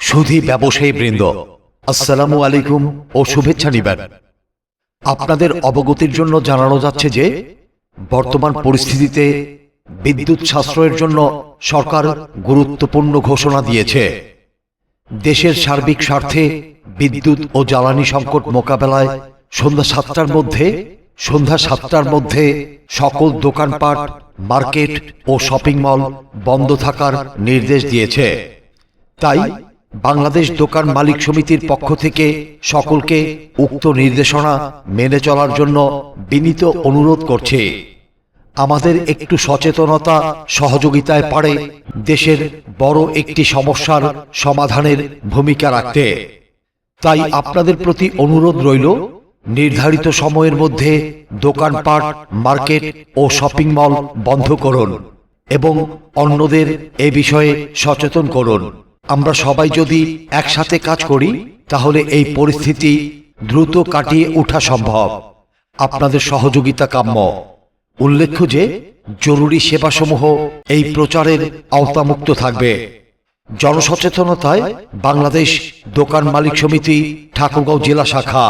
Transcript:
সুধী ব্যবসায়ী বৃন্দ, আসসালামু আলাইকুম ও শুভেচ্ছা নিবেন। আপনাদের অবগতির জন্য জানানো যাচ্ছে যে বর্তমান পরিস্থিতিতে বিদ্যুৎ সাশ্রয়ের জন্য সরকার গুরুত্বপূর্ণ ঘোষণা দিয়েছে। দেশের সার্বিক স্বার্থে বিদ্যুৎ ও জ্বালানি সংকট মোকাবেলায় সন্ধ্যা সাতটার মধ্যে সকল দোকানপাট, মার্কেট ও শপিং মল বন্ধ থাকার নির্দেশ দিয়েছে। তাই বাংলাদেশ দোকান মালিক সমিতির পক্ষ থেকে সকলকে উক্ত নির্দেশনা মেনে চলার জন্য বিনীত অনুরোধ করছে। আমাদের একটু সচেতনতা সহযোগিতায় পারে দেশের বড় একটি সমস্যার সমাধানের ভূমিকা রাখতে। তাই আপনাদের প্রতি অনুরোধ রইল, নির্ধারিত সময়ের মধ্যে দোকানপাট, মার্কেট ও শপিং মল বন্ধ করুন এবং অন্যদের এ বিষয়ে সচেতন করুন। আমরা সবাই যদি একসাথে কাজ করি তাহলে এই পরিস্থিতি দ্রুত কাটিয়ে ওঠা সম্ভব। আপনাদের সহযোগিতা কাম্য। উল্লেখ্য যে জরুরি সেবাসমূহ এই প্রচারের আওতামুক্ত থাকবে। জনসচেতনতায় বাংলাদেশ দোকান মালিক সমিতি, ঠাকুরগাঁও জেলা শাখা।